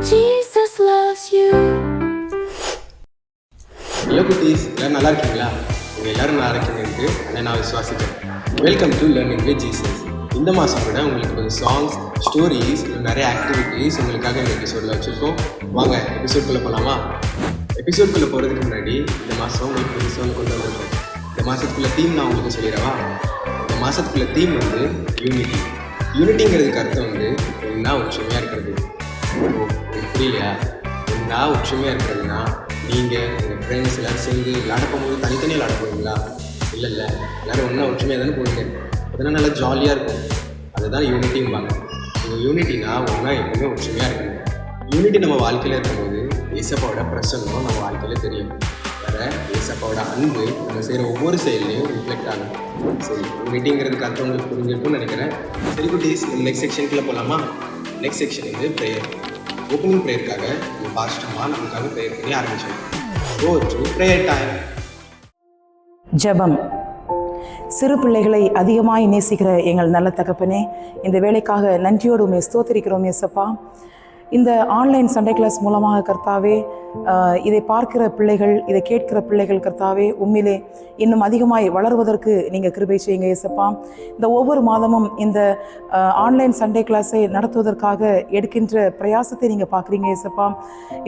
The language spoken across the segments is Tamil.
Jesus loves you. ஹலோ குட்டீஸ், எல்லோரும் நல்லா இருக்கீங்களா? நீங்கள் எல்லோரும் நல்லா இருக்கீங்கன்ட்டு நான் விசுவாசிக்கிறேன். Welcome to learning with Jesus. இந்த மாதம் கூட உங்களுக்கு கொஞ்சம் சாங்ஸ், ஸ்டோரிஸ், நிறைய ஆக்டிவிட்டீஸ் உங்களுக்காக இந்த எபிசோடில் வச்சுருக்கோம். வாங்க எபிசோட்குள்ளே போகலாமா? எபிசோட்குள்ளே போகிறதுக்கு முன்னாடி இந்த மாதம் உங்களுக்கு புதுசாக கொண்டு வந்திருக்கோம். இந்த மாதத்துக்குள்ள தீம் நான் உங்களுக்கு சொல்லிடவா? இந்த மாதத்துக்குள்ள தீம் வந்து யூனிட்டி. யூனிட்டிங்கிறதுக்கு அர்த்தம் வந்து ஒன்றா ஒற்றுமையாக இருக்கிறது. புரியலையா? ஒன்றா ஒற்றுமையாக இருக்கிறதுனா நீங்கள் உங்கள் ஃப்ரெண்ட்ஸ் எல்லோரும் சேர்ந்து விளாட போகும்போது தனித்தனியாக விளாட போவீங்களா? இல்லை எல்லோரும் ஒன்றா ஒற்றுமையாக தானே போவீங்க. அதெல்லாம் நல்லா ஜாலியாக இருக்கும். அதுதான் யூனிட்டிம்பாங்க. உங்கள் யூனிட்டினா ஒன்றா எப்பவுமே ஒற்றுமையாக இருக்கணும். யூனிட்டி நம்ம வாழ்க்கையில் இருக்கும்போது ஏசப்பாவோட பிரசன்னம் நம்ம வாழ்க்கையில் தெரியும். வேறு ஏசப்பாவோட அன்பு நம்ம செய்கிற ஒவ்வொரு செயல்லையும் ரிஃப்ளெக்ட் ஆகும். சரி, யூனிட்டிங்கிறதுக்கு அர்த்தம் உங்களுக்கு புரிஞ்சிருக்கும்னு நினைக்கிறேன். சரி குட்டீஸ், நெக்ஸ்ட் செக்ஷனுக்குள்ளே போகலாமா? நெக்ஸ்ட் செக்ஷன் வந்து ப்ரேயர். ஓப்பனிங் ப்ரேயருக்காக நம்ம பாஸ்டமாக நமக்காக ப்ரேயர் பண்ணி ஆரம்பிச்சோம். Go to prayer time. ஜெபம். சிறு பிள்ளைகளை அதிகமாய் நேசிக்கிற எங்கள் நல்ல தகப்பனே, இந்த வேலைக்காக நன்றியோடு உம்மை ஸ்தோத்திரிக்கிறோம் ஏசப்பா. இந்த ஆன்லைன் சண்டே கிளாஸ் மூலமாக கர்த்தாவே, இதை பார்க்கிற பிள்ளைகள், இதை கேட்கிற பிள்ளைகள் கர்த்தாவே, உண்மையிலே இன்னும் அதிகமாய் வளர்வதற்கு நீங்கள் கிருபை செய்யுங்க ஏசப்பா. இந்த ஒவ்வொரு மாதமும் இந்த ஆன்லைன் சண்டே கிளாஸை நடத்துவதற்காக எடுக்கின்ற பிரயாசத்தை நீங்கள் பார்க்குறீங்க ஏசப்பா.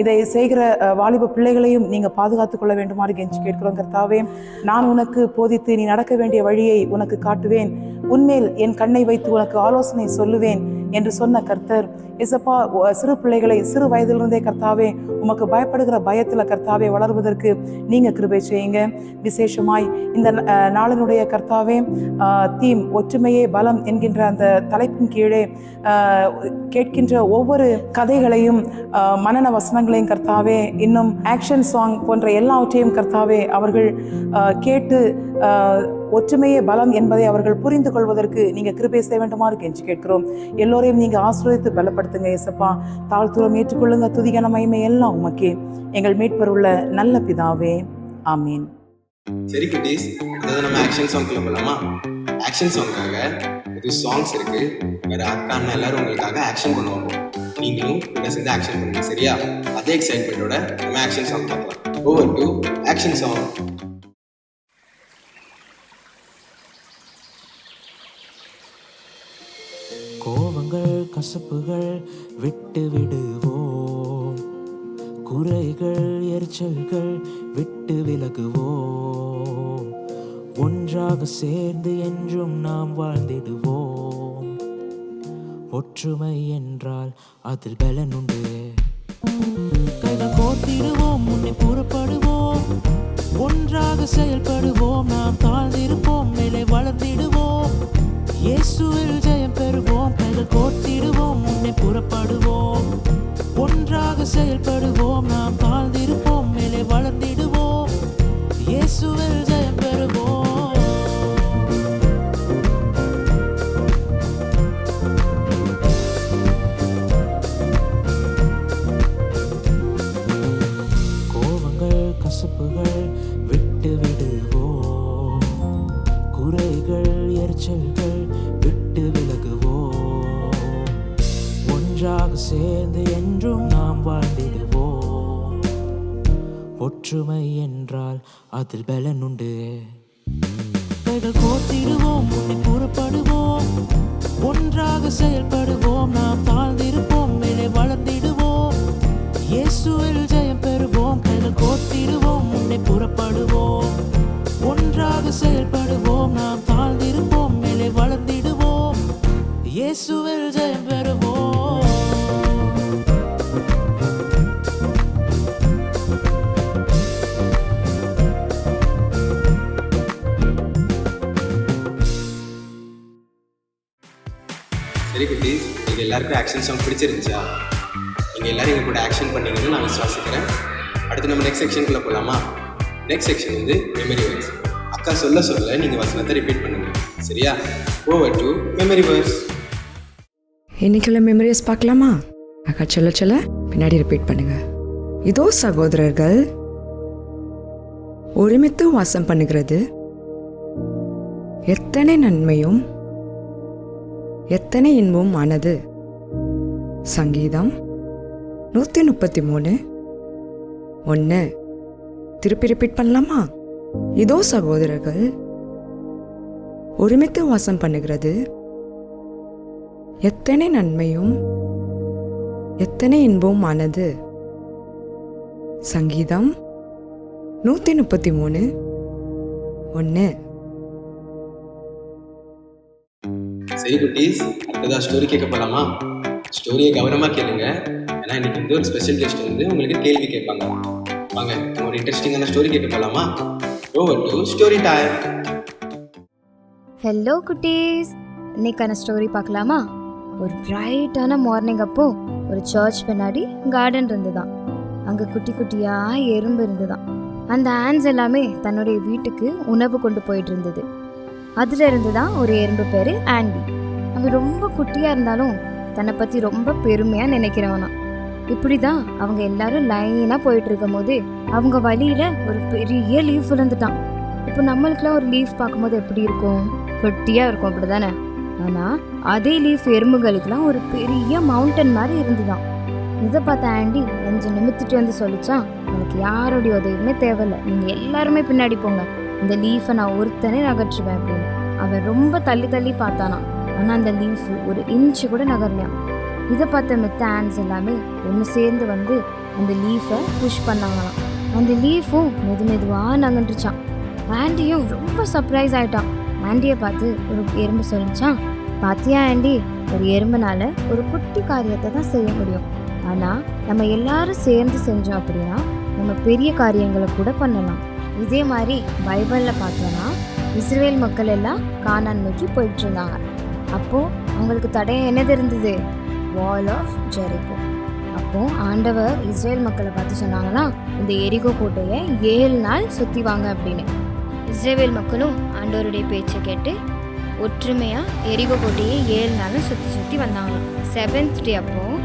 இதை செய்கிற வாலிப பிள்ளைகளையும் நீங்கள் பாதுகாத்து கொள்ள வேண்டுமாறு கெஞ்சி கேட்கிறோம் கர்த்தாவே. நான் உனக்கு போதித்து நீ நடக்க வேண்டிய வழியை உனக்கு காட்டுவேன், உன்மேல் என் கண்ணை வைத்து உனக்கு ஆலோசனை சொல்லுவேன் என்று சொன்ன கர்த்தர் ஏசப்பா, சிறு பிள்ளைகளை சிறு வயதிலிருந்தே கர்த்தாவே உமக்கு பயப்படுகிற பயத்தில் கர்த்தாவே வளர்வதற்கு நீங்கள் கிருபை செய்யுங்க. விசேஷமாய் இந்த நாளினுடைய கர்த்தாவே தீம் ஒற்றுமையே பலம் என்கின்ற அந்த தலைப்பின் கீழே கேட்கின்ற ஒவ்வொரு கதைகளையும் மனன வசனங்களையும் கர்த்தாவே, இன்னும் ஆக்ஷன் சாங் போன்ற எல்லாவற்றையும் கர்த்தாவே அவர்கள் கேட்டு ஒற்றுமையே பலம் என்பதை அவர்கள் புரிந்து கொள்வதற்கு நீங்கள் கிருபை செய்ய வேண்டுமாறு கெஞ்சி கேட்கிறோம். எல்லோரையும் நீங்கள் ஆசீர்வதித்து பலப்படுத்துங்க ஏசப்பா. தாழ்த்துவம் ஏற்றுக்கொள்ளுங்க. துதிகான மகிமை எல்லாம் உமக்கே, எங்கள் மீட்பர் உள்ள நல்ல பிதாவே, ஆமீன். சரி குட்டீஸ், அதாவது நம்ம ஆக்ஷன் சாங்க்குள்ள போகலாமா? ஆக்ஷன் சாங்காக இது சாங்ஸ் இருக்கு. வேற அக்கா அண்ணா எல்லாரும் உங்களுக்காக ஆக்ஷன் பண்ணுவாங்க. நீங்களும் இதை சேர்ந்து ஆக்ஷன் பண்ணுங்க, சரியா? அதே எக்ஸைட்மெண்ட்டோட நம்ம ஆக்ஷன் சாங் பார்க்கலாம். Over to action song. கோபங்கள் கசப்புகள் விட்டு விடுவோம், குறைகள் எரிச்சல்கள் விட்டு விலகுவோம், ஒன்றாக சேர்ந்து என்றும் நாம் வாழ்ந்திடுவோம். ஒற்றுமை என்றால் அதில் பலன் உண்டு. கைகள் கோர்த்திடுவோம், முன்னே புறப்படுவோம், ஒன்றாக செயல்படுவோம், நாம் தாழ்ந்திருப்போம், மேலே வளர்ந்திடுவோம், இயேசுவில் ஜெயம் பெறுவோம். கைகள் கோர்த்திடுவோம், முன்னே புறப்படுவோம், ஒன்றாக செயல்படுவோம், நாம் தாழ்ந்திருப்போம், மேலே வளர்ந்திடுவோம், இயேசுவில் ஜெயம் பெறுவோம். கோபங்கள் கசப்புகள் விட்டு விடுவோம், குறைகள் எரிச்சல்கள் விட்டு விலகுவோம், ஒன்றாக சேர்ந்து என்றும் நாம் வாழ்ந்திடுவோம். ஒற்றுமை என்றால் அதில் பலன் உண்டு. கைகள் கோர்த்திடுவோம், முன்னே புறப்படுவோம், ஒன்றாக செயல்படுவோம், நாம் தாழ்ந்திருப்போம், மேலே வளர்ந்திடுவோம், இயேசுவில் ஜெயம் பெறுவோம். கைகள் கோர்த்திடுவோம், முன்னே புறப்படுவோம், ஒன்றாக செயல்படுவோம், நாம் தாழ்ந்திருப்போம், மேலே வளர்ந்திடுவோம், இயேசுவில் ஜெயம் பெறுவோம். சரி குட்டீஸ், நீங்கள் எல்லாருக்கும் ஆக்ஷன் சாங் பிடிச்சிருந்துச்சா? நீங்கள் எல்லாரும் எங்கள் கூட ஆக்ஷன் பண்ணீங்கன்னு நான் விசுவாசிக்கிறேன். அடுத்து நம்ம நெக்ஸ்ட் செக்ஷனுக்குள்ளே போகலாமா? நெக்ஸ்ட் செக்ஷன் வந்து மெமரி வேர்ட்ஸ். அக்கா சொல்ல சொல்ல நீங்கள் வசனத்தை ரிப்பீட் பண்ணுங்க, சரியா? Over to memory words. இன்னைக்குள்ள மெமரிஸ் பார்க்கலாமா? அக்கா சொல்ல சொல்ல பின்னாடி ரிப்பீட் பண்ணுங்க. இதோ சகோதரர்கள், ஒருமித்து வாசம் பண்ணுகிறது எத்தனை நன்மையும் எத்தனை இன்பம் ஆனது. சங்கீதம் 133 1. திருப்பி ரிப்பீட் பண்ணலாமா? இதோ சகோதரர்கள் ஒருமித்து வாசம் பண்ணுகிறது. எத்தனை நன்மையும் எத்தனை இன்பமும் ஆனது. சங்கீதம் 133 1. சரி குட்டீஸ், அடுத்ததா ஸ்டோரி கேட்க போகலாமா? ஸ்டோரியை கவனமாக கேளுங்க, ஏன்னா இன்னைக்கு வந்து ஒரு ஸ்பெஷல் கெஸ்ட் வந்து உங்களுக்கு கேள்வி கேட்பாங்க. வாங்க ஒரு இன்ட்ரெஸ்டிங்கான ஸ்டோரி கேட்க போகலாமா? Over to story time. Hello குட்டீஸ், இன்னைக்கான ஸ்டோரி பார்க்கலாமா? ஒரு பிரைட்டான மார்னிங் அப்போ ஒரு சர்ச் பின்னாடி கார்டன் இருந்துதான். அங்கே குட்டி குட்டியாக எறும்பு இருந்துதான். அந்த ஆன்ஸ் எல்லாமே தன்னுடைய வீட்டுக்கு உணவு கொண்டு போயிட்டு இருந்தது. அதில் இருந்து தான் ஒரு எறும்பு பேர் ஆண்டி. அவன் ரொம்ப குட்டியாக இருந்தாலும் தன்னை பற்றி ரொம்ப பெருமையாக நினைக்கிறவனா. இப்படி தான் அவங்க எல்லாரும் லைனாக போயிட்டு இருக்கும் போது அவங்க வழியில் ஒரு பெரிய லீஃப் விழுந்துட்டான். இப்போ நம்மளுக்குலாம் ஒரு லீஃப் பார்க்கும்போது எப்படி இருக்கும்? குட்டியாக இருக்கும், அப்படி தானே? ஆனால் அதே லீஃப் எறும்புகளுக்கெல்லாம் ஒரு பெரிய மவுண்டன் மாதிரி இருந்துதான். இதை பார்த்த ஆண்டி கொஞ்சம் நிமித்திட்டு வந்து சொல்லிச்சான், எனக்கு யாரோடைய உதவியுமே தேவையில்லை, நீங்கள் எல்லாருமே பின்னாடி போங்க, இந்த லீஃபை நான் ஒருத்தனே நகற்றுவேன் அப்படின்னு. அவன் ரொம்ப தள்ளி தள்ளி பார்த்தானா, ஆனால் அந்த லீஃப் ஒரு இன்ச்சு கூட நகரலையாம். இதை பார்த்த மித்த ஆன்ஸ் எல்லாமே ஒன்று சேர்ந்து வந்து அந்த லீஃபை புஷ் பண்ணாங்களாம். அந்த லீஃபும் மெதுவாக நகன்றுச்சான். ஆண்டியும் ரொம்ப சர்ப்ரைஸ் ஆகிட்டான். ஆண்டியை பார்த்து ஒரு எறும்பு சொல்லிச்சான், பாத்தியா ஆண்டி, ஒரு எறும்புனால ஒரு குட்டி காரியத்தை தான் செய்ய முடியும், ஆனால் நம்ம எல்லாரும் சேர்ந்து செஞ்சோம் அப்படின்னா நம்ம பெரிய காரியங்களை கூட பண்ணலாம். இதே மாதிரி பைபிளில் பார்த்தோன்னா இஸ்ரேல் மக்கள் எல்லாம் கானான் நோக்கி போயிட்டு இருந்தாங்க. அப்போது அவங்களுக்கு தடையம் என்னது இருந்தது? Wall of Jericho. அப்போது ஆண்டவர் இஸ்ரேல் மக்களை பார்த்து சொன்னாங்கன்னா, இந்த எரிகோ கோட்டையை 7 நாள் சுற்றி வாங்க அப்படின்னு. இஸ்ரேல் மக்களும் ஆண்டவருடைய பேச்சை கேட்டு ஒற்றுமையாக எரிகோ கோட்டையை 7 நாளும் சுற்றி வந்தாங்களாம். 7th டே அப்போது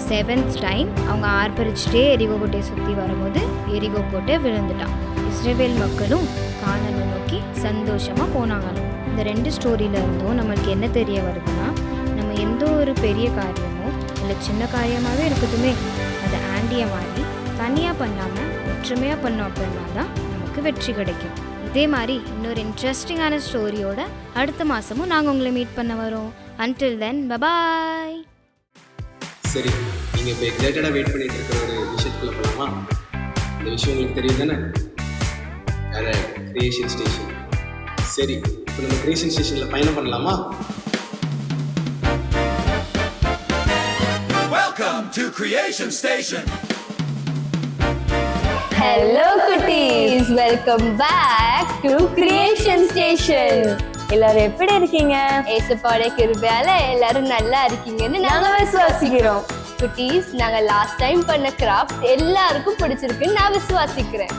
7th டைம் அவங்க ஆர்ப்பரிச்சுட்டே எரிகோ கோட்டையை சுற்றி வரும்போது எரிகோ கோட்டை விழுந்துட்டான். இஸ்ரேல் மக்களும் கானானை நோக்கி சந்தோஷமாக போனாங்களாம். இந்த 2 ஸ்டோரியில இருந்தும் நம்மளுக்கு என்ன தெரிய வருதுன்னா, நம்ம எந்த ஒரு பெரிய காரியமோ இல்லை சின்ன காரியமாகவே இருக்கட்டுமே, அதை ஆண்டியை மாதிரி தனியாக பண்ணாமல் ஒற்றுமையாக பண்ணோம் அப்படின்னா தான் நமக்கு வெற்றி கிடைக்கும். இதே மாதிரி இன்னொரு இன்ட்ரெஸ்டிங்கான ஸ்டோரியோட அடுத்த மாதமும் நாங்கள் உங்களை மீட் பண்ண வரோம். Until then, bye-bye. சரி, நீங்கள் இப்போ எக்ஸைட்டடாக வெயிட் பண்ணிட்டு இருக்கிற ஒரு விஷயத்துக்குள்ள போகலாமா? இந்த விஷயம் உங்களுக்கு தெரியும் தானே? Creation station. சரி, இப்போ நம்ம கிரியேஷன் ஸ்டேஷனில் பயணம் பண்ணலாமா? Welcome to Creation Station. Hello குட்டீஸ், welcome back to creation station. எல்லாரும் எப்படி இருக்கீங்க? ஏசப்பாவுடைய கிருபையால எல்லாரும் நல்லா இருக்கீங்கன்னு நாங்க விசுவாசிக்கிறோம். குட்டீஸ், நாங்க லாஸ்ட் டைம் பண்ண கிராஃப்ட் எல்லாருக்கும் பிடிச்சிருக்குன்னு நான் விசுவாசிக்கிறேன்.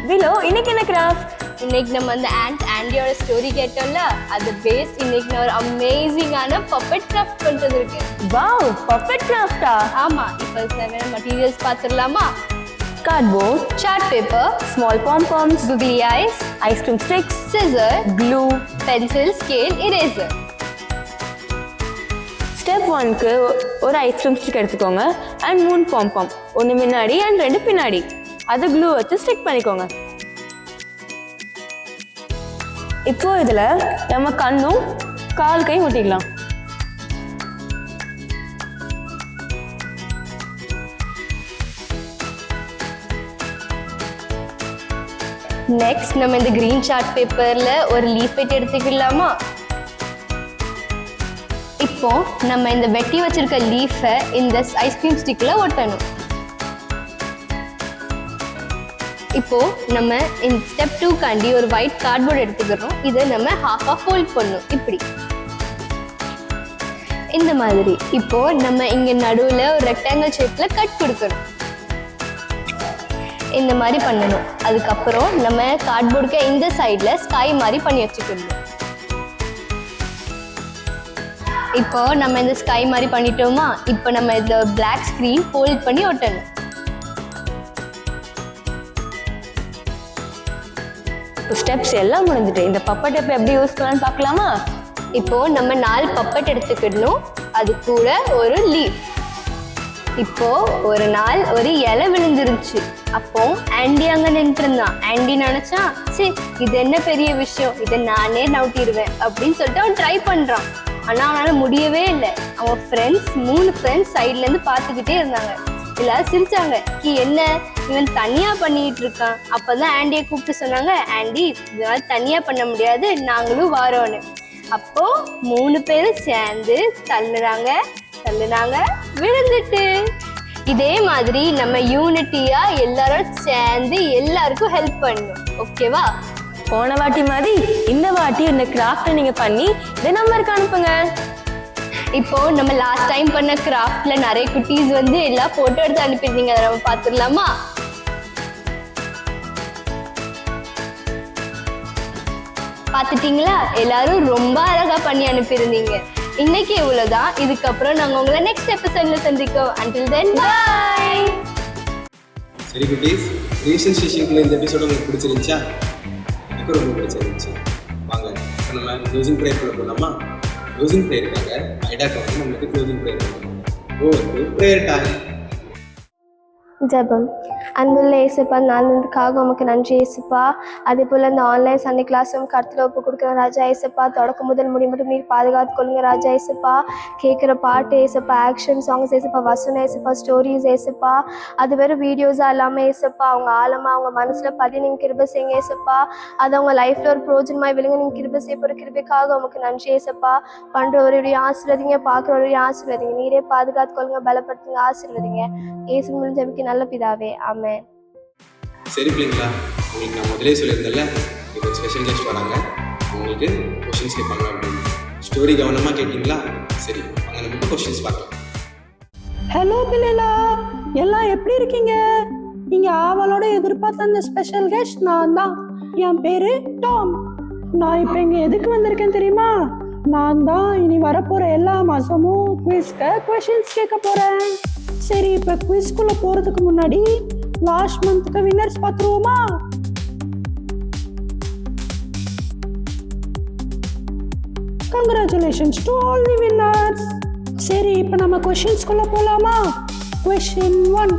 விலோ, இன்னைக்கு என்ன கிராஃப்ட்? இன்னைக்கு நம்ம அந்த ஆண்டியோட ஸ்டோரி கேட்டோம்ல, அது பேஸ் இன்னைக்கு நான் ஒரு அமேசிங்கான பப்பெட் கிராஃப்ட் பண்றது இருக்கு. வாவ், பப்பெட் கிராஃப்டா? ஆமா. இப்போ 7 மெட்டீரியல்ஸ் பார்த்துடலாமா? Cardboard, chart paper, small pom-poms, googly eyes, ice cream sticks, scissor, glue, pencil, scale, eraser. Step 1க்கு ஒரு ice cream stick எடுத்துக்கோங்க and 3 pom-pom, ஒன்று முன்னாடி and 2 பின்னாடி. அது glue வச்சு ஸ்டிக் பண்ணிக்கோங்க. இப்போ இதில் நம்ம கண்ணும் கால் கையும் ஒட்டிக்கலாம். நெக்ஸ்ட் நம்ம இந்த கிரீன் சார்ட் பேப்பர்ல ஒரு லீஃப் வெட்டி எடுத்துக்கலாமா? இப்போ நம்ம இந்த வெட்டி வச்சிருக்க லீஃபை இந்த ஐஸ்கிரீம் ஸ்டிக்ல ஒட்டணும். இப்போ நம்ம இந்த ஸ்டெப் 2 காண்டி ஒரு ஒயிட் கார்ட்போர்ட் எடுத்துக்கிறோம். இதை நம்ம ஹாஃபா ஃபோல்ட் பண்ணணும், இப்படி இந்த மாதிரி. இப்போ நம்ம இங்க நடுவுல ஒரு ரெக்டாங்கிள் ஷேப்ல கட் கொடுக்கணும், இந்த மாதிரி பண்ணணும். அதுக்கப்புறம் நம்ம கார்ட்போர்டுக்கு இந்த சைட்ல ஸ்கை மாதிரி பண்ணி வச்சுக்கணும். இப்போ நம்ம இந்த ஸ்கை மாதிரி பண்ணிட்டோமா? இப்போ நம்ம இந்த பிளாக் ஸ்கிரீன் ஃபோல்ட் பண்ணி ஒட்டணும். ஸ்டெப்ஸ் எல்லாம் முடிஞ்சிட்டு இந்த பப்பட் டேப் எப்படி யூஸ் பண்ணலாம்னு பார்க்கலாமா? இப்போ நம்ம 4 பப்பட் எடுத்துக்கிடணும், அது கூட ஒரு லீஃப். இப்போ ஒரு நாள் ஒரு இலை விழுந்துருச்சு. அப்போ ஆண்டி அங்க நின்று இருந்தான். ஆண்டி நினைச்சான், சரி இது என்ன பெரிய விஷயம், இதை நானே நவுட்டிடுவேன் அப்படின்னு சொல்லிட்டு அவன் ட்ரை பண்றான். ஆனா அவனால முடியவே இல்லை. அவன் ஃப்ரெண்ட்ஸ் 3 ஃப்ரெண்ட்ஸ் சைட்ல இருந்து பார்த்துக்கிட்டே இருந்தாங்க. எல்லாரும் சிரிச்சாங்க, என்ன இவன் தனியா பண்ணிட்டு இருக்கான். அப்பதான் ஆண்டியை கூப்பிட்டு சொன்னாங்க, ஆண்டி இதனால தனியா பண்ண முடியாது, நாங்களும் வாரோன்னு. அப்போ 3 பேரும் சேர்ந்து தள்ளுனாங்க, விழுந்துட்டு. இதே மாதிரி நம்ம யூனிட்டியா எல்லாரும் சேர்ந்து எல்லாருக்கும் ஹெல்ப் பண்ணணும். ஓகேவா? போன வாட்டி மாதிரி இந்த வாட்டி இந்த கிராஃப்டை நீங்க பண்ணி இந்த நம்பருக்கு அனுப்புங்க. இப்போ நம்ம லாஸ்ட் டைம் பண்ண கிராஃப்ட்ல நிறைய குட்டீஸ் வந்து எல்லாம் போட்டோ எடுத்து அனுப்பியிருந்தீங்க. அதை நம்ம பார்த்துடலாமா? பார்த்துட்டீங்களா? எல்லாரும் ரொம்ப அழகா பண்ணி அனுப்பியிருந்தீங்க. இன்னைக்கு இவ்வளவுதான். இதுக்கப்புறம் நாங்க உங்களை நெக்ஸ்ட் எபிசோட்ல சந்திக்கோம். until then bye. சரி குட்டீஸ், கிரியேஷன் ஸ்டேஷனுக்குள்ள இந்த எபிசோட உங்களுக்கு பிடிச்சிருந்துச்சா? எனக்கு ரொம்ப பிடிச்சிருந்துச்சு. வாங்க இப்போ நம்ம க்ளோசிங் ப்ரேயர் போடலாமா? க்ளோசிங் ப்ரேயருக்காக ஐடாக்கு வந்து நம்மளுக்கு க்ளோசிங் ப்ரேயர் பண்ணணும். Go to prayer time. ஜெபம். அன்புள்ள இயேசுப்பா, நாளுக்காக உமக்கு நன்றி இயேசுப்பா. அதே போல் இந்த ஆன்லைன் சண்டே கிளாஸும் கருத்தில் ஒப்பு கொடுக்குற ராஜா இயேசுப்பா. தொடக்கம் முதல் முடி மட்டும் நீர் பாதுகாத்து கொள்ளுங்க ராஜா இயேசுப்பா. கேட்குற பாட்டு இயேசுப்பா, ஆக்ஷன் சாங்ஸ் இயேசுப்பா, வசனம் இயேசுப்பா, ஸ்டோரிஸ் இயேசுப்பா, அது வெறும் வீடியோஸாக இல்லாமல் இயேசுப்பா அவங்க ஆழமாக அவங்க மனசில் பதிய நீங்கள் கிருபை செய்யுங்க இயேசுப்பா. அது அவங்க லைஃப்பில் ஒரு பிரோஜனமாக விழுங்க நீங்கள் கிருபை செய்ய போகிற கிருபைக்காக உமக்கு நன்றி இயேசுப்பா. பண்ணுறவருடைய ஆசீர்வதிங்க, பார்க்குறவருடைய ஆசீர்வதிங்க, நீரே பாதுகாத்து கொள்ளுங்க, பலப்படுத்துங்க, ஆசீர்வதிங்க. இயேசு மூலம் ஜெபிக்க நல்ல பிதாவே, ஆமென். சரி பிள்ளைங்களா, உங்களுக்கு நான் முதலே சொல்லியிருந்தேன்ல, இப்போ ஸ்பெஷல் கெஸ்ட் வராங்க, அவங்களுக்கு கொஷின்ஸ் கேட்பாங்க அப்படின்னு. ஸ்டோரி கவனமாக கேட்டிங்களா? சரி, அங்கே நம்ம கொஷின்ஸ் பார்க்கலாம். ஹலோ பிள்ளைகளா, எல்லாம் எப்படி இருக்கீங்க? நீங்க ஆவலோட எதிர்பார்த்த அந்த ஸ்பெஷல் கெஸ்ட் நான் தான். என் பேரு டாம். நான் இப்போ இங்கே எதுக்கு வந்திருக்கேன் தெரியுமா? நான் தான் இனி வரப்போற எல்லா மாசமும் குவிஸ்க்கு கொஷின்ஸ் கேட்க போறேன். சரி, இப்போ குவிஸ்குள்ள போறதுக்கு முன்னாடி லாஸ்ட் மந்த்க்கு வின்னர்ஸ் பார்த்துருவோமா? Congratulations to all the winners. சரி, இப்போ நம்ம கொஷின்ஸ்குள்ள போலாமா? Question 1.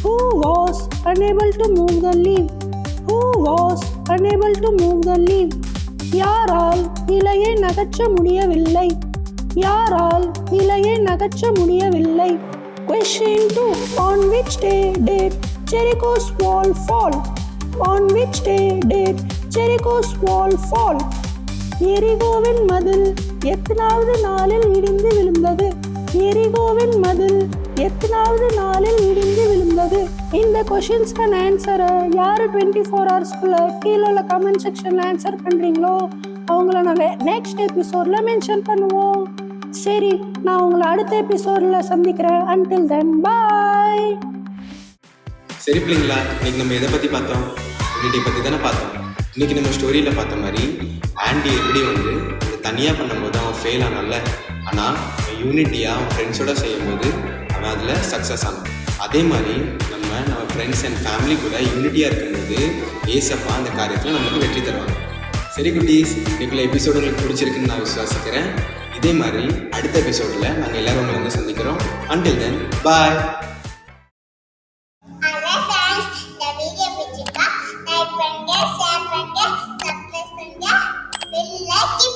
Who was unable to move the leaf? Who was unable to move the leaf? யாரால் இலையை நகர்த்த முடியவில்லை? யாரால் இலையை நகர்த்த முடியவில்லை? Question 2. On which day did Jericho's wall fall? On which day did Jericho's wall fall? எரிகோவின் மதில் எத்தனாவது நாளில் இடிந்து விழுந்தது? எரிகோவின் மதில் எத்தனாவது நாளில் இடிந்து விழுந்தது? இந்த கொஷின்ஸ்க்கான ஆன்சரை யார் 24 ஹவர்ஸ்க்குள்ள கீழே உள்ள கமெண்ட் செக்ஷன்ல ஆன்சர் பண்றீங்களோ அவங்கள நாங்கள் நெக்ஸ்ட் எபிசோட்ல மென்ஷன் பண்ணுவோம். சரி, நான் உங்களை அடுத்த எபிசோட்ல சந்திக்கிறேன். until then bye. சரி பிள்ளைங்களா, இன்னைக்கு நம்ம எதை பற்றி பார்த்தோம்? யூனிட்டி பற்றி தானே பார்த்தோம். இன்னைக்கு நம்ம ஸ்டோரியில் பார்த்த மாதிரி ஆண்டி எப்படி வந்து அந்த தனியாக பண்ணும்போது அவன் ஃபெயில் ஆனால, ஆனால் யூனிட்டியாக அவன் ஃப்ரெண்ட்ஸோட செய்யும்போது அவன் அதில் சக்ஸஸ் ஆனான். அதே மாதிரி நம்ம ஃப்ரெண்ட்ஸ் அண்ட் ஃபேமிலி கூட யூனிட்டியாக இருக்கும்போது ஏசப்பா அந்த காரியத்தில் நமக்கு வெற்றி தருவாங்க. சரி குட்டீஸ், இன்னைக்குள்ள எபிசோடு உங்களுக்கு பிடிச்சிருக்குன்னு நான் விசுவாசிக்கிறேன். இதே மாதிரி அடுத்த எபிசோடில் நாங்கள் எல்லோரும் உங்களை வந்து சந்திக்கிறோம். until then bye. இந்த வீடியோ பிடிச்சிருந்தா லைக் பண்ணுங்க, ஷேர் பண்ணுங்க, சப்ஸ்கிரைப் பண்ணுங்க, பெல் ஐகான்